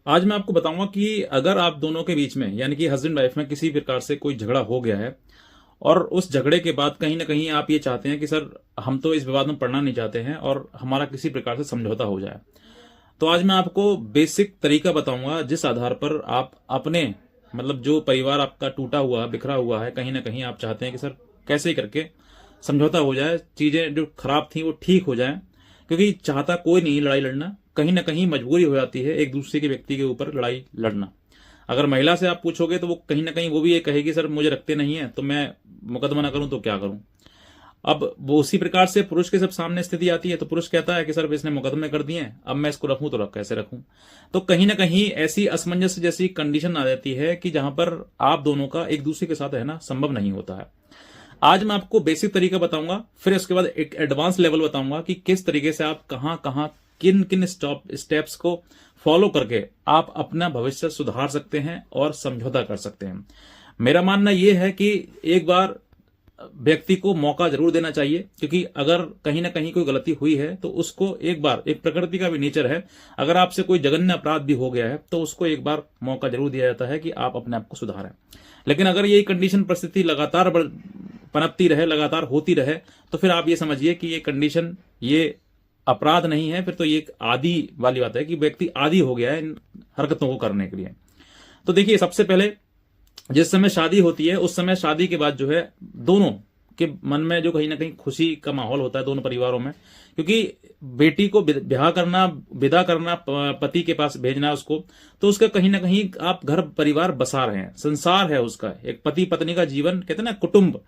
आज मैं आपको बताऊंगा कि अगर आप दोनों के बीच में यानी कि हस्बैंड वाइफ में किसी प्रकार से कोई झगड़ा हो गया है और उस झगड़े के बाद कहीं ना कहीं आप ये चाहते हैं कि सर हम तो इस विवाद में पड़ना नहीं चाहते हैं और हमारा किसी प्रकार से समझौता हो जाए, तो आज मैं आपको बेसिक तरीका बताऊंगा जिस आधार पर आप अपने मतलब जो परिवार आपका टूटा हुआ बिखरा हुआ है, कहीं ना कहीं आप चाहते हैं कि सर कैसे करके समझौता हो जाए, चीजें जो खराब थी वो ठीक हो जाए। क्योंकि चाहता कोई नहीं लड़ाई लड़ना, कहीं ना कहीं मजबूरी हो जाती है एक दूसरे के व्यक्ति के ऊपर लड़ाई लड़ना। अगर महिला से आप पूछोगे तो वो कहीं ना कहीं वो भी ये कहेगी सर मुझे रखते नहीं है तो मैं मुकदमा ना करूं तो क्या करूं। अब वो उसी प्रकार से पुरुष के सब सामने स्थिति आती है तो पुरुष कहता है कि सर इसने मुकदमे कर दिए, अब मैं इसको रखूं तो कैसे रखूं। तो कहीं ना कहीं ऐसी असमंजस जैसी कंडीशन आ जाती है कि जहां पर आप दोनों का एक दूसरे के साथ रहना संभव नहीं होता है। आज मैं आपको बेसिक तरीका बताऊंगा, फिर उसके बाद एक एडवांस लेवल बताऊंगा कि किस तरीके से आप कहां कहां किन किन स्टेप्स को फॉलो करके आप अपना भविष्य सुधार सकते हैं और समझौता कर सकते हैं। मेरा मानना यह है कि एक बार व्यक्ति को मौका जरूर देना चाहिए, क्योंकि अगर कहीं ना कहीं कोई गलती हुई है तो उसको एक बार, एक प्रकृति का भी नेचर है, अगर आपसे कोई जघन्य अपराध भी हो गया है तो उसको एक बार मौका जरूर दिया जाता है कि आप अपने आप को सुधारें। लेकिन अगर यही कंडीशन परिस्थिति लगातार पनपती रहे, लगातार होती रहे, तो फिर आप ये समझिए कि ये कंडीशन ये अपराध नहीं है, फिर तो ये एक आदि वाली बात है कि व्यक्ति आदि हो गया है इन हरकतों को करने के लिए। तो देखिए, सबसे पहले जिस समय शादी होती है उस समय शादी के बाद जो है दोनों के मन में जो कहीं ना कहीं खुशी का माहौल होता है दोनों परिवारों में, क्योंकि बेटी को ब्याह करना, विदा करना, पति के पास भेजना उसको, तो उसका कहीं ना कहीं आप घर परिवार बसा रहे हैं, संसार है उसका, एक पति पत्नी का जीवन कहते हैं ना, कुटुंब,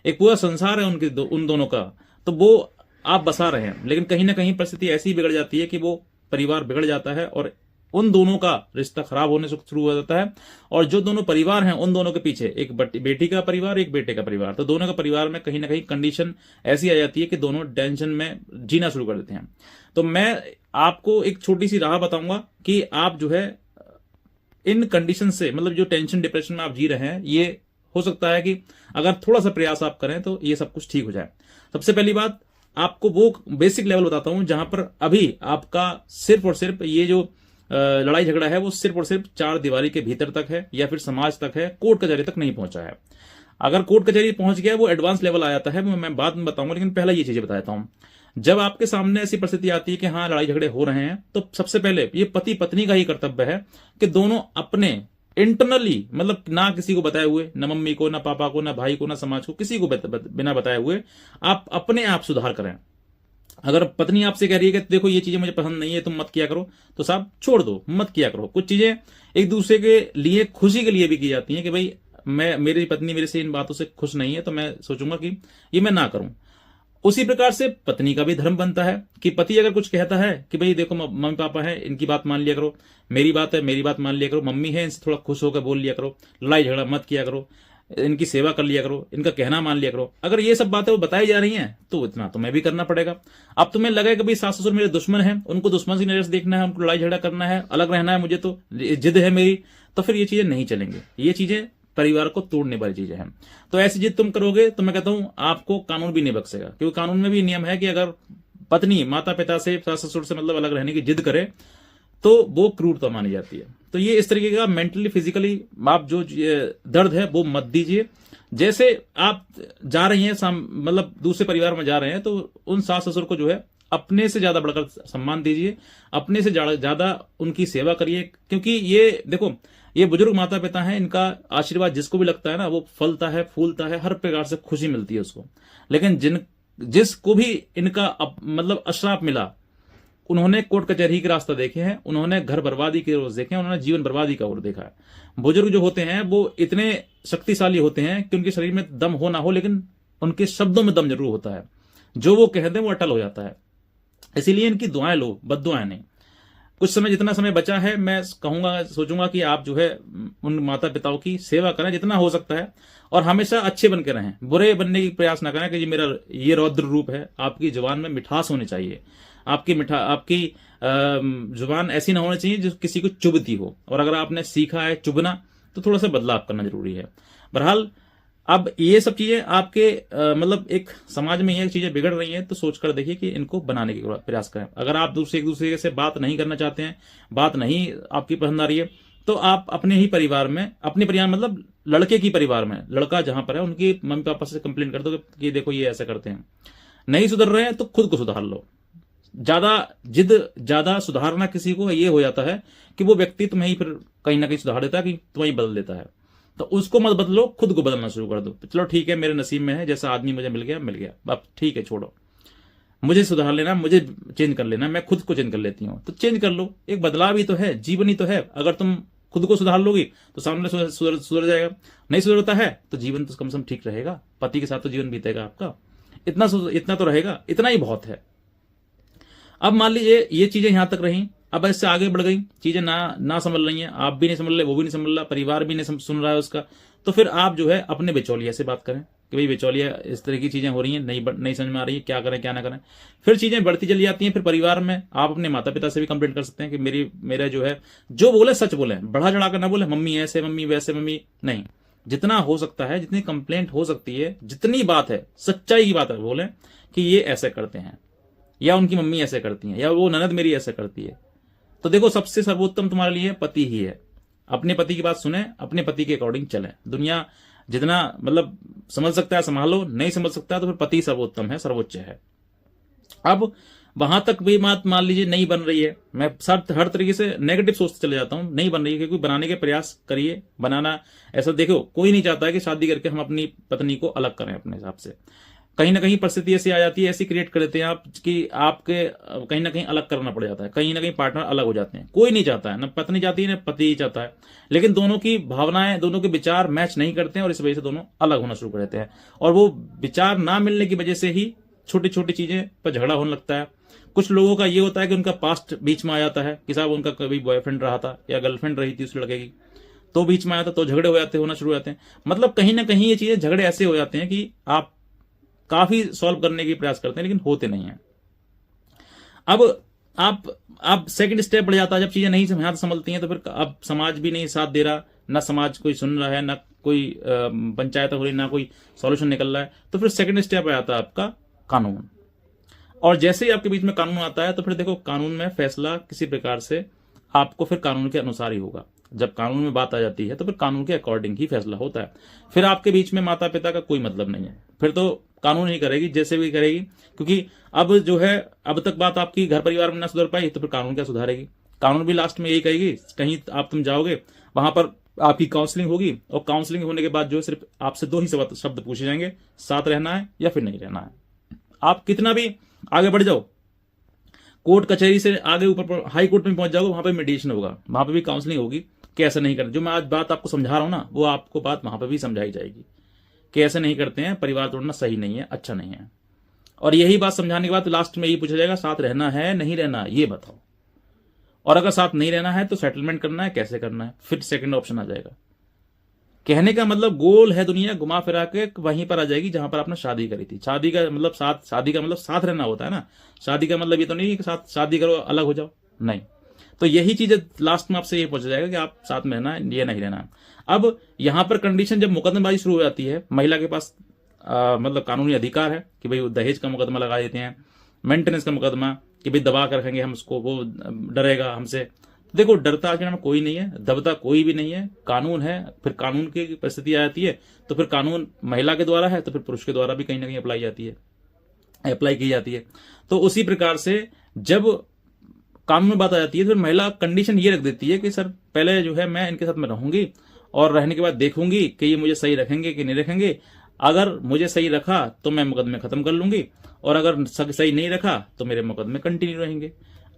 एक पूरा संसार है उनके उन दोनों का, तो वो आप बसा रहे हैं। लेकिन कहीं ना कहीं परिस्थिति ऐसी बिगड़ जाती है कि वो परिवार बिगड़ जाता है और उन दोनों का रिश्ता खराब होने से शुरू हो जाता है। और जो दोनों परिवार हैं उन दोनों के पीछे एक बेटी का परिवार, एक बेटे का परिवार, तो दोनों का परिवार में कहीं ना कहीं कंडीशन ऐसी आ जाती है कि दोनों टेंशन में जीना शुरू कर देते हैं। तो मैं आपको एक छोटी सी राह बताऊंगा कि आप जो है इन कंडीशन से, मतलब जो टेंशन डिप्रेशन में आप जी रहे हैं, ये हो सकता है कि अगर थोड़ा सा प्रयास आप करें तो ये सब कुछ ठीक हो जाए। सबसे पहली बात, आपको वो बेसिक लेवल बताता हूं जहां पर अभी आपका सिर्फ और सिर्फ ये जो लड़ाई झगड़ा है वो सिर्फ और सिर्फ चार दीवारी के भीतर तक है या फिर समाज तक है, कोर्ट कचहरी तक नहीं पहुंचा है। अगर कोर्ट कचहरी पहुंच गया वो एडवांस लेवल आ जाता है, वो मैं बाद में बताऊंगा, लेकिन पहले ये चीजें बता देता हूं। जब आपके सामने ऐसी परिस्थिति आती है कि हाँ लड़ाई झगड़े हो रहे हैं, तो सबसे पहले ये पति पत्नी का ही कर्तव्य है कि दोनों अपने इंटरनली, मतलब ना किसी को बताए हुए, ना मम्मी को, ना पापा को, ना भाई को, ना समाज को, किसी को बिना बताए हुए आप अपने आप सुधार करें। अगर पत्नी आपसे कह रही है कि देखो ये चीजें मुझे पसंद नहीं है, तुम मत किया करो, तो साहब छोड़ दो, मत किया करो। कुछ चीजें एक दूसरे के लिए खुशी के लिए भी की जाती हैं कि भाई मेरी पत्नी मेरे से इन बातों से खुश नहीं है तो मैं सोचूंगा कि ये मैं ना करूं। उसी प्रकार से पत्नी का भी धर्म बनता है कि पति अगर कुछ कहता है कि भाई देखो मम्मी पापा है, इनकी बात मान लिया करो, मेरी बात है मेरी बात मान लिया करो, मम्मी है इनसे थोड़ा खुश होकर बोल लिया करो, लड़ाई झगड़ा मत किया करो, इनकी सेवा कर लिया करो, इनका कहना मान लिया करो। अगर ये सब बातें वो बताई जा रही हैं तो इतना तुम्हें भी करना पड़ेगा। अब तुम्हें लगे कि भाई सास ससुर मेरे दुश्मन है, उनको दुश्मन की नजर से देखना है, उनको लड़ाई झगड़ा करना है, अलग रहना है, मुझे तो जिद है मेरी, तो फिर ये चीजें नहीं चलेंगे। ये चीजें परिवार को तोड़ने वाली चीजें हैं। तो ऐसी जिद तुम करोगे तो मैं कहता हूं आपको कानून भी नहीं बख्शेगा, क्योंकि कानून में भी नियम है कि अगर पत्नी माता पिता से, सास ससुर से मतलब अलग रहने की जिद करे तो वो क्रूरता मानी जाती है। तो ये इस तरीके का मेंटली फिजिकली आप जो दर्द है वो मत दीजिए। जैसे आप जा रही हैं मतलब दूसरे परिवार में जा रहे हैं तो उन सास ससुर को जो है अपने से ज्यादा बढ़कर सम्मान दीजिए, अपने से ज्यादा उनकी सेवा करिए, क्योंकि ये देखो ये बुजुर्ग माता पिता हैं, इनका आशीर्वाद जिसको भी लगता है ना वो फलता है, फूलता है, हर प्रकार से खुशी मिलती है उसको। लेकिन जिसको भी इनका मतलब अश्राप मिला, उन्होंने कोर्ट कचहरी के रास्ता देखे हैं, उन्होंने घर बर्बादी के रोज देखे हैं, उन्होंने जीवन बर्बादी का ओर देखा है। बुजुर्ग जो होते हैं वो इतने शक्तिशाली होते हैं कि उनके शरीर में दम हो ना हो, लेकिन उनके शब्दों में दम जरूर होता है, जो वो कहते हैं वो अटल हो जाता है। इसीलिए इनकी दुआएं लो, बद्दुआएं नहीं। कुछ समय, जितना समय बचा है, मैं कहूंगा, सोचूंगा कि आप जो है उन माता पिताओं की सेवा करें जितना हो सकता है, और हमेशा अच्छे बन के रहें, बुरे बनने की प्रयास ना करें कि मेरा ये रौद्र रूप है। आपकी जुबान में मिठास होनी चाहिए, आपकी जुबान ऐसी ना होनी चाहिए जो किसी को चुभती हो, और अगर आपने सीखा है चुभना तो थोड़ा सा बदलाव करना जरूरी है। बहरहाल अब ये सब चीजें आपके मतलब एक समाज में ये चीजें बिगड़ रही हैं, तो सोच कर देखिए कि इनको बनाने की प्रयास करें। अगर आप एक दूसरे से बात नहीं करना चाहते हैं, बात नहीं आपकी पसंद आ रही है, तो आप अपने ही परिवार में, अपने परिवार मतलब लड़के की परिवार में, लड़का जहां पर है उनकी मम्मी पापा से कंप्लेन कर दो कि देखो ये ऐसा करते हैं, नहीं सुधर रहे हैं तो खुद को सुधार लो। ज्यादा सुधारना किसी को ये हो जाता है कि वो व्यक्ति तुम्हें ही फिर कहीं ना कहीं सुधार देता है, कि तुम्हें ही बदल देता है। तो उसको मत बदलो, खुद को बदलना शुरू कर दो। चलो ठीक है, मेरे नसीब में है, जैसा आदमी मुझे मिल गया, अब ठीक है, छोड़ो, मुझे सुधार लेना, मुझे चेंज कर लेना, मैं खुद को चेंज कर लेती हूं। तो चेंज कर लो, एक बदलाव ही तो है, जीवन ही तो है। अगर तुम खुद को सुधार लोगी तो सामने सुधर जाएगा, नहीं सुधरता है तो जीवन तो कम से कम ठीक रहेगा, पति के साथ तो जीवन बीतेगा आपका, इतना तो रहेगा, इतना ही बहुत है। अब मान लीजिए ये चीजें यहां तक रही, अब इससे आगे बढ़ गई, चीजें ना संभल रही हैं, आप भी नहीं संभल रहे, वो भी नहीं संभल रहा, परिवार भी नहीं सुन रहा है उसका, तो फिर आप जो है अपने बिचौलिया से बात करें कि भाई बिचौलिया, इस तरह की चीजें हो रही हैं, नहीं समझ में आ रही है, क्या करें क्या ना करें। फिर चीजें बढ़ती चली जाती हैं। फिर परिवार में आप अपने माता पिता से भी कंप्लेंट कर सकते हैं कि मेरा जो है, जो बोले सच बोले, बढ़ा चढ़ा कर ना बोले, मम्मी ऐसे, मम्मी वैसे, मम्मी नहीं, जितना हो सकता है, जितनी कंप्लेंट हो सकती है, जितनी बात है, सच्चाई की बात है, बोले कि ये ऐसे करते हैं, या उनकी मम्मी ऐसे करती है, या वो ननद मेरी ऐसे करती है। तो देखो, सबसे सर्वोत्तम तुम्हारे लिए पति ही है। अपने पति की बात सुने, अपने पति के अकॉर्डिंग चले। दुनिया जितना मतलब समझ सकता है संभालो, नहीं समझ सकता तो फिर पति सर्वोत्तम है, सर्वोच्च है। अब वहां तक भी बात मान लीजिए नहीं बन रही है, मैं हर तरीके से नेगेटिव सोचते चले जाता हूं, नहीं बन रही है, क्योंकि बनाने के प्रयास करिए। बनाना ऐसा, देखो कोई नहीं चाहता है कि शादी करके हम अपनी पत्नी को अलग करें अपने हिसाब से। कहीं ना कहीं परिस्थिति ऐसी आ जाती है, ऐसी क्रिएट कर देते हैं आप कि आपके कहीं ना कहीं अलग करना पड़ जाता है, कहीं ना कहीं पार्टनर अलग हो जाते हैं। कोई नहीं चाहता है, ना पत्नी चाहती है ना पति ही चाहता है, लेकिन दोनों की भावनाएं, दोनों के विचार मैच नहीं करते हैं, और इस वजह से दोनों अलग होना शुरू कर देते हैं। और वो विचार ना मिलने की वजह से ही छोटी छोटी चीजें पर झगड़ा होने लगता है। कुछ लोगों का ये होता है कि उनका पास्ट बीच में आ जाता है, कि साहब उनका कभी बॉयफ्रेंड रहा था या गर्लफ्रेंड रही थी उस लड़के की, तो बीच में आया था, तो झगड़े होना शुरू हो जाते हैं। मतलब कहीं ना कहीं ये चीजें, झगड़े ऐसे हो जाते हैं कि आप काफी सॉल्व करने की प्रयास करते हैं, लेकिन होते नहीं है। अब आप सेकंड स्टेप बढ़ जाता है, जब चीजें नहीं संभलती हैं, तो फिर अब समाज भी नहीं साथ दे रहा, ना समाज कोई सुन रहा है, ना कोई पंचायत हो रही, ना कोई सॉल्यूशन निकल रहा है, तो फिर सेकंड स्टेप आ जाता है आपका कानून। और जैसे ही आपके बीच में कानून आता है, तो फिर देखो कानून में फैसला किसी प्रकार से आपको फिर कानून के अनुसार ही होगा। जब कानून में बात आ जाती है तो फिर कानून के अकॉर्डिंग ही फैसला होता है। फिर आपके बीच में माता पिता का कोई मतलब नहीं है, फिर तो कानून ही करेगी, जैसे भी करेगी। क्योंकि अब जो है, अब तक बात आपकी घर परिवार में ना सुधर पाई, तो फिर कानून क्या सुधारेगी? कानून भी लास्ट में यही कहेगी, कहीं तुम जाओगे वहां पर आपकी काउंसलिंग होगी, और काउंसलिंग होने के बाद जो है सिर्फ आपसे दो ही शब्द पूछे जाएंगे, साथ रहना है या फिर नहीं रहना है। आप कितना भी आगे बढ़ जाओ, कोर्ट कचहरी से आगे ऊपर हाई कोर्ट में पहुंच जाओगे, वहां पे मेडिएशन होगा, वहां पे भी काउंसलिंग होगी कि ऐसा नहीं करना। जो मैं आज बात आपको समझा रहा हूं ना, वो आपको बात वहां पे भी समझाई जाएगी कि ऐसे नहीं करते हैं, परिवार तोड़ना सही नहीं है, अच्छा नहीं है। और यही बात समझाने के बाद लास्ट में यही पूछा जाएगा, साथ रहना है नहीं रहना ये बताओ। और अगर साथ नहीं रहना है तो सेटलमेंट करना है, कैसे करना है, फिर सेकंड ऑप्शन आ जाएगा। कहने का मतलब गोल है दुनिया, घुमा फिरा के वहीं पर आ जाएगी जहां पर आपने शादी करी थी। शादी का मतलब साथ रहना होता है ना। शादी का मतलब ये तो नहीं कि साथ शादी करो अलग हो जाओ, नहीं। तो यही चीज लास्ट में आपसे ये पूछा जाएगा कि आप साथ में रहना है या नहीं रहना है। अब यहां पर कंडीशन, जब मुकदमेबाजी शुरू हो जाती है, महिला के पास मतलब कानूनी अधिकार है कि भाई दहेज का मुकदमा लगा देते हैं, मेंटेनेंस का मुकदमा कि भाई दबा कर रखेंगे हम उसको, वो डरेगा हमसे। देखो, डरता आज के टाइम में कोई नहीं है, दबता कोई भी नहीं है, कानून है। फिर कानून की परिस्थिति आ जाती है, तो फिर कानून महिला के द्वारा है, तो फिर पुरुष के द्वारा भी कहीं ना कहीं अप्लाई की जाती है। तो उसी प्रकार से जब कानून में बात आ जाती है, तो फिर महिला कंडीशन ये रख देती है कि सर पहले जो है मैं इनके साथ में रहूंगी, और रहने के बाद देखूंगी कि ये मुझे सही रखेंगे कि नहीं रखेंगे। अगर मुझे सही रखा तो मैं मुकदमे खत्म कर लूंगी, और अगर सही नहीं रखा तो मेरे मुकदमे कंटिन्यू रहेंगे।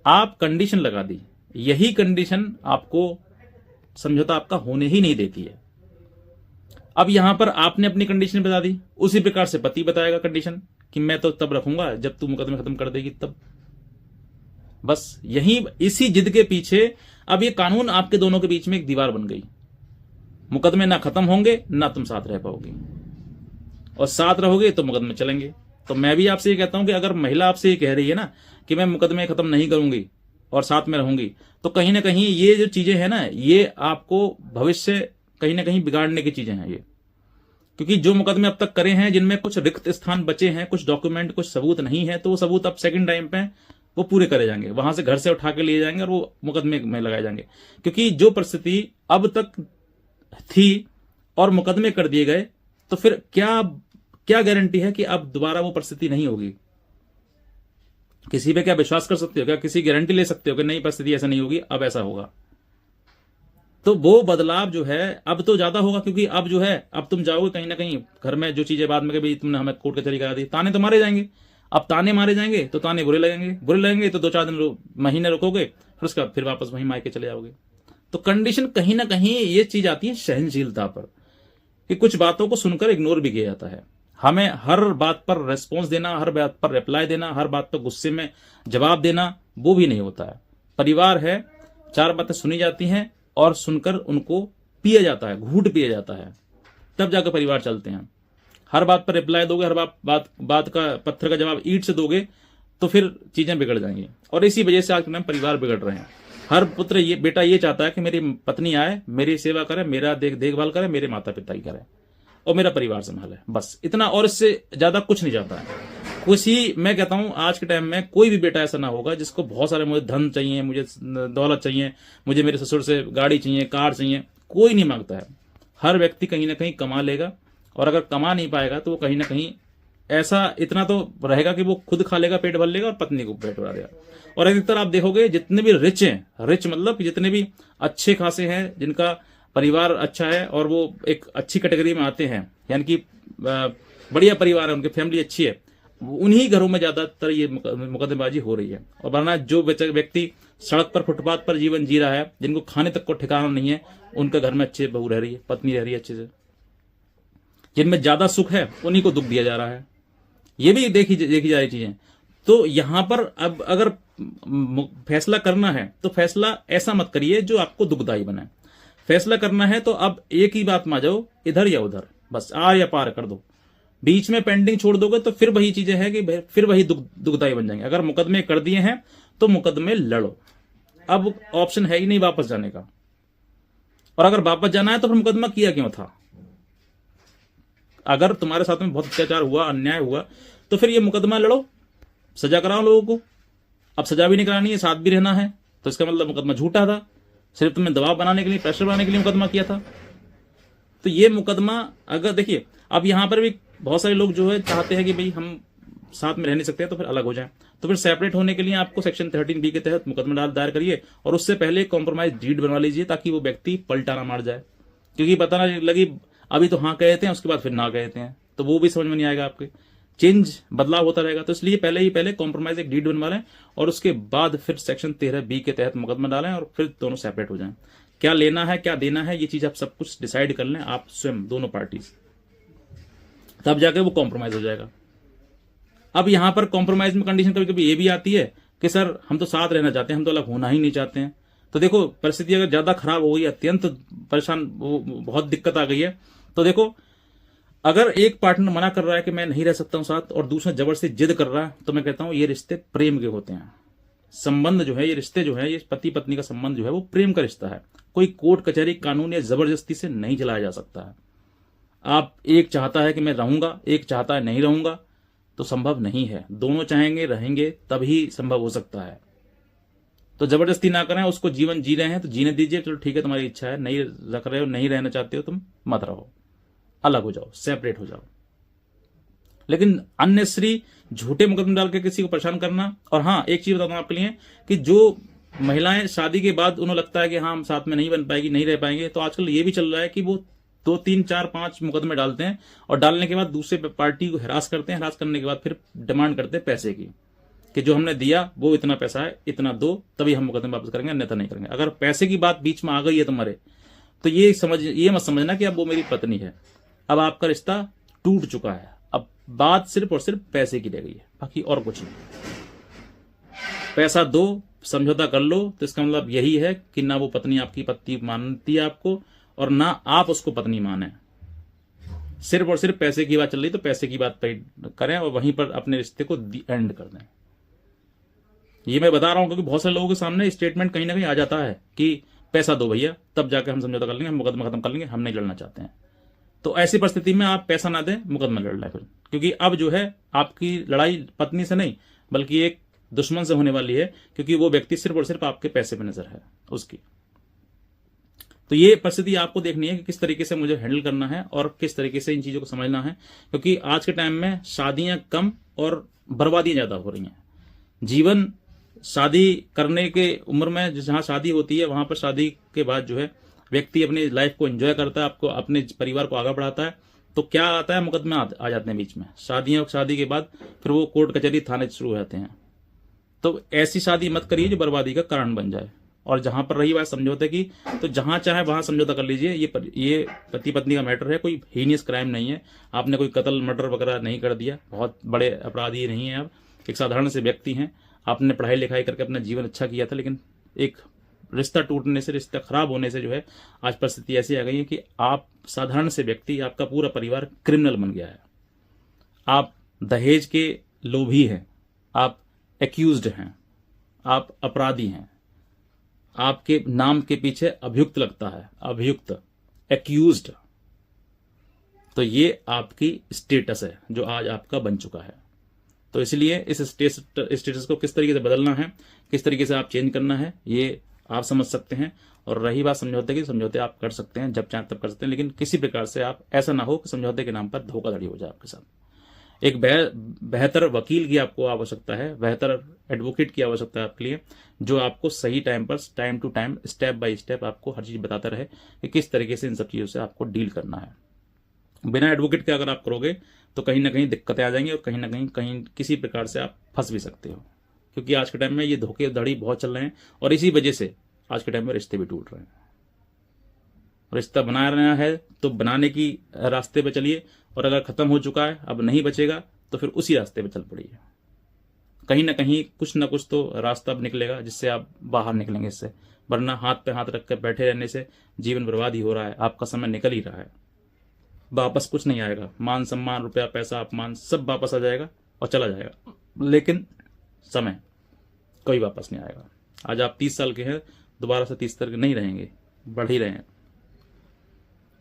आप कंडीशन लगा दी, यही कंडीशन आपको समझौता आपका होने ही नहीं देती है। अब यहां पर आपने अपनी कंडीशन बता दी, उसी प्रकार से पति बताएगा कंडीशन कि मैं तो तब रखूंगा जब तू मुकदमे खत्म कर देगी तब। बस इसी जिद के पीछे अब ये कानून आपके दोनों के बीच में एक दीवार बन गई। मुकदमे ना खत्म होंगे, ना तुम साथ रह पाओगे, और साथ रहोगे तो मुकदमे चलेंगे। तो मैं भी आपसे ये कहता हूं कि अगर महिला आपसे ये कह रही है ना कि मैं मुकदमे खत्म नहीं करूंगी और साथ में रहूंगी, तो कहीं ना कहीं ये जो चीजें हैं ना, ये आपको भविष्य कहीं ना कहीं बिगाड़ने की चीजें हैं। ये क्योंकि जो मुकदमे अब तक करे हैं जिनमें कुछ रिक्त स्थान बचे हैं, कुछ डॉक्यूमेंट, कुछ सबूत नहीं है, तो वो सबूत अब सेकंड टाइम पे वो पूरे करे जाएंगे, वहां से घर से उठा के लिए जाएंगे और वो मुकदमे में लगाए जाएंगे। क्योंकि जो परिस्थिति अब तक थी और मुकदमे कर दिए गए, तो फिर क्या क्या गारंटी है कि अब दोबारा वो परिस्थिति नहीं होगी? किसी पे क्या विश्वास कर सकते हो? क्या किसी गारंटी ले सकते हो कि नहीं परिस्थिति ऐसा नहीं होगी, अब ऐसा होगा? तो वो बदलाव जो है अब तो ज्यादा होगा, क्योंकि अब जो है अब तुम जाओगे कहीं ना कहीं घर में, जो चीजें बाद में कभी तुमने हमें कोर्ट कचहरी करा दी, ताने तो मारे जाएंगे। अब ताने मारे जाएंगे तो ताने बुरे लगेंगे, बुरे लगेंगे तो 2-4 दिन महीने रुकोगे, फिर उसका फिर वापस वहीं मायके चले जाओगे। तो कंडीशन कहीं ना कहीं ये चीज आती है सहनशीलता पर, कि कुछ बातों को सुनकर इग्नोर भी किया जाता है। हमें हर बात पर रेस्पॉन्स देना, हर बात पर रिप्लाई देना, हर बात पर गुस्से में जवाब देना, वो भी नहीं होता है। परिवार है, 4 बातें सुनी जाती हैं और सुनकर उनको पिया जाता है, घूट पिया जाता है, तब जाकर परिवार चलते हैं। हर बात पर रिप्लाई दोगे, हर बात का पत्थर का जवाब ईंट से दोगे, तो फिर चीजें बिगड़ जाएंगी। और इसी वजह से आज के टाइम परिवार बिगड़ रहे हैं। हर पुत्र बेटा ये चाहता है कि मेरी पत्नी आए, मेरी सेवा करे, मेरा देखभाल करे, मेरे माता पिता की करे और मेरा परिवार संभाले, बस इतना, और इससे ज्यादा कुछ नहीं चाहता है। मैं कहता हूं आज के टाइम में कोई भी बेटा ऐसा ना होगा जिसको बहुत सारे, मुझे धन चाहिए, मुझे दौलत चाहिए, मुझे मेरे ससुर से गाड़ी चाहिए, कार चाहिए, कोई नहीं मांगता है। हर व्यक्ति कहीं ना कहीं कमा लेगा, और अगर कमा नहीं पाएगा तो वो कहीं ना कहीं ऐसा इतना तो रहेगा कि वो खुद खा लेगा, पेट भर लेगा, और पत्नी को पेट भरा देगा। और अधिकतर आप देखोगे जितने भी रिच हैं, रिच मतलब जितने भी अच्छे खासे हैं, जिनका परिवार अच्छा है और वो एक अच्छी कैटेगरी में आते हैं, यानी कि बढ़िया परिवार है, उनकी फैमिली अच्छी है, उन्हीं घरों में ज्यादातर ये मुकदमेबाजी हो रही है। और वरना जो व्यक्ति सड़क पर, फुटपाथ पर जीवन जी रहा है, जिनको खाने तक को ठिकाना नहीं है, उनके घर में अच्छे बहू रह रही है, पत्नी रह रही है अच्छे से। जिनमें ज्यादा सुख है उन्हीं को दुख दिया जा रहा है। ये भी देखी जा रही चीजें। तो यहां पर अब अगर फैसला करना है तो फैसला ऐसा मत करिए जो आपको दुखदायी बनाए। फैसला करना है तो अब एक ही बात में आ जाओ, इधर या उधर, बस आर या पार कर दो। बीच में पेंडिंग छोड़ दोगे तो फिर वही चीजें है कि फिर वही दुखदायी बन जाएंगे। अगर मुकदमे कर दिए हैं तो मुकदमे लड़ो, अब ऑप्शन है ही नहीं वापस जाने का। और अगर वापस जाना है तो फिर मुकदमा किया क्यों था? अगर तुम्हारे साथ में बहुत अत्याचार हुआ, अन्याय हुआ, तो फिर ये मुकदमा लड़ो, सजा कराओ लोगों को। अब सजा भी नहीं करानी है, साथ भी रहना है, तो इसका मतलब मुकदमा झूठा था, सिर्फ तुम्हें दबाव बनाने के लिए, प्रेशर बनाने के लिए मुकदमा किया था। तो ये मुकदमा, अगर देखिए अब यहां पर भी बहुत सारे लोग जो है चाहते हैं कि भाई हम साथ में रह नहीं सकते तो फिर अलग हो जाए, तो फिर सेपरेट होने के लिए आपको सेक्शन 13B के तहत मुकदमा दायर करिए, और उससे पहले कॉम्प्रोमाइज डीड बनवा लीजिए, ताकि वो व्यक्ति पलटा ना मार जाए। क्योंकि पता ना लगी अभी तो हाँ कहते हैं, उसके बाद फिर ना कहते हैं, तो वो भी समझ में नहीं आएगा आपके। चेंज, बदलाव होता रहेगा। तो इसलिए पहले कॉम्प्रोमाइज एक डीड बनवा लें, और उसके बाद फिर सेक्शन 13B के तहत मुकदमा डालें, और फिर दोनों सेपरेट हो जाएं। क्या लेना है, क्या देना है, ये चीज आप सब कुछ डिसाइड कर लें, आप स्वयं, दोनों पार्टीज, तब जाकर वो कॉम्प्रोमाइज हो जाएगा। अब यहां पर कॉम्प्रोमाइज में कंडीशन कभी कभी ये भी आती है कि सर हम तो साथ रहना चाहते हैं, हम तो अलग होना ही नहीं चाहते हैं। तो देखो परिस्थिति अगर ज्यादा खराब हो गई, अत्यंत परेशान, बहुत दिक्कत आ गई है, तो देखो अगर एक पार्टनर मना कर रहा है कि मैं नहीं रह सकता हूं साथ, और दूसरा जबरदस्ती जिद कर रहा है, तो मैं कहता हूं ये रिश्ते प्रेम के होते हैं। संबंध जो है, ये रिश्ते जो है, ये पति पत्नी का संबंध जो है वो प्रेम का रिश्ता है। कोई कोर्ट कचहरी, कानून या जबरदस्ती से नहीं चलाया जा सकता है। आप एक चाहता है कि मैं रहूंगा, एक चाहता है नहीं रहूंगा, तो संभव नहीं है। दोनों चाहेंगे, रहेंगे, तभी संभव हो सकता है। तो जबरदस्ती ना करें, उसको जीवन जी रहे हैं तो जीने दीजिए, चलो ठीक है तुम्हारी इच्छा है, नहीं रख रहे हो, नहीं रहना चाहते हो, तुम मत रहो, अलग हो जाओ, सेपरेट हो जाओ। लेकिन अन्यश्री झूठे मुकदमे डाल के किसी को परेशान करना। और हाँ, एक चीज बताता हूं आपके लिए कि जो महिलाएं शादी के बाद उन्हें लगता है कि हाँ हम साथ में नहीं बन पाएगी, नहीं रह पाएंगे, तो आजकल ये भी चल रहा है कि वो 2, 3, 4, 5 मुकदमे डालते हैं, और डालने के बाद दूसरे पार्टी को हिरास करते हैं। हिरास करने के बाद फिर डिमांड करते हैं पैसे की, कि जो हमने दिया वो इतना पैसा है, इतना दो, तभी हम मुकदमे वापस करेंगे, अन्यथा नहीं करेंगे। अगर पैसे की बात बीच में आ गई है तुम्हारे, तो ये मत समझना कि अब वो मेरी पत्नी है। अब आपका रिश्ता टूट चुका है, अब बात सिर्फ और सिर्फ पैसे की रह गई है, बाकी और कुछ नहीं। पैसा दो, समझौता कर लो, तो इसका मतलब यही है कि ना वो पत्नी आपकी पत्नी मानती है आपको, और ना आप उसको पत्नी माने। सिर्फ और सिर्फ पैसे की बात चल रही, तो पैसे की बात करें और वहीं पर अपने रिश्ते को एंड कर दें। ये मैं बता रहा हूं क्योंकि बहुत सारे लोगों के सामने स्टेटमेंट कहीं ना कहीं आ जाता है कि पैसा दो भैया, तब जाके हम समझौता कर लेंगे, हम मुकदमा खत्म कर लेंगे, हम नहीं लड़ना चाहते हैं। तो ऐसी परिस्थिति में आप पैसा ना दें, मुकदमा लड़ लें फिर, क्योंकि अब जो है आपकी लड़ाई पत्नी से नहीं बल्कि एक दुश्मन से होने वाली है, क्योंकि वो व्यक्ति सिर्फ और सिर्फ आपके पैसे पे नजर है उसकी। तो ये परिस्थिति आपको देखनी है कि किस तरीके से मुझे हैंडल करना है और किस तरीके से इन चीजों को समझना है, क्योंकि आज के टाइम में शादियां कम और बर्बादियां ज्यादा हो रही हैं। जीवन शादी करने के उम्र में जहां शादी होती है वहां पर शादी के बाद जो है व्यक्ति अपनी लाइफ को एंजॉय करता है, आपको अपने परिवार को आगे बढ़ाता है, तो क्या आता है, मुकदमे आ जाते हैं बीच में। शादी के बाद फिर वो कोर्ट कचहरी थाने शुरू हो जाते हैं। तो ऐसी शादी मत करिए जो बर्बादी का कारण बन जाए। और जहां पर रही बात समझौते की, तो जहां चाहे वहां समझौता कर लीजिए। ये पति पत्नी का मैटर है, कोई हीनियस क्राइम नहीं है। आपने कोई कत्ल मर्डर वगैरह नहीं कर दिया, बहुत बड़े अपराधी नहीं है आप, एक साधारण से व्यक्ति हैं। आपने पढ़ाई लिखाई करके अपना जीवन अच्छा किया था, लेकिन एक रिश्ता टूटने से, रिश्ता खराब होने से जो है आज परिस्थिति ऐसी आ गई है कि आप साधारण से व्यक्ति, आपका पूरा परिवार क्रिमिनल बन गया है। आप दहेज के लोभी हैं, आप एक्यूज्ड हैं, आप अपराधी हैं, आपके नाम के पीछे अभियुक्त लगता है, अभियुक्त, एक्यूज्ड। तो ये आपकी स्टेटस है जो आज आपका बन चुका है। तो इसलिए इस स्टेटस को किस तरीके से बदलना है, किस तरीके से आप चेंज करना है, ये आप समझ सकते हैं। और रही बात समझौते की, समझौते आप कर सकते हैं, जब चाहें तब कर सकते हैं, लेकिन किसी प्रकार से आप ऐसा ना हो कि समझौते के नाम पर धोखाधड़ी हो जाए आपके साथ। एक बेहतर वकील की आपको आवश्यकता है, बेहतर एडवोकेट की आवश्यकता है आपके लिए, जो आपको सही टाइम पर, time to time, step by step आपको हर चीज बताता रहे कि किस तरीके से इन सब चीजों से आपको डील करना है। बिना एडवोकेट के अगर आप करोगे तो कहीं ना कहीं दिक्कतें आ जाएंगी और कहीं ना कहीं किसी प्रकार से आप फंस भी सकते हो, क्योंकि आज के टाइम में ये धोखेधड़ी बहुत चल रहे हैं और इसी वजह से आज के टाइम में रिश्ते भी टूट रहे हैं। रिश्ता बना रहा है तो बनाने की रास्ते पे चलिए, और अगर खत्म हो चुका है, अब नहीं बचेगा, तो फिर उसी रास्ते पे चल पड़िए। कहीं ना कहीं कुछ ना कुछ तो रास्ता अब निकलेगा जिससे आप बाहर निकलेंगे इससे, वरना हाथ पे हाथ रख कर बैठे रहने से जीवन बर्बाद ही हो रहा है, आपका समय निकल ही रहा है, वापस कुछ नहीं आएगा। मान सम्मान, रुपया, पैसा, अपमान सब वापस आ जाएगा और चला जाएगा, लेकिन समय कोई वापस नहीं आएगा। आज आप 30 साल के हैं, दोबारा से 30 तक नहीं रहेंगे, बढ़ ही रहे हैं।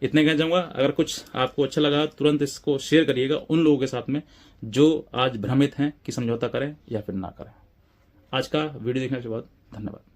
इतने कहना चाहूंगा। अगर कुछ आपको अच्छा लगा तुरंत इसको शेयर करिएगा उन लोगों के साथ में जो आज भ्रमित हैं कि समझौता करें या फिर ना करें। आज का वीडियो देखने के बाद धन्यवाद।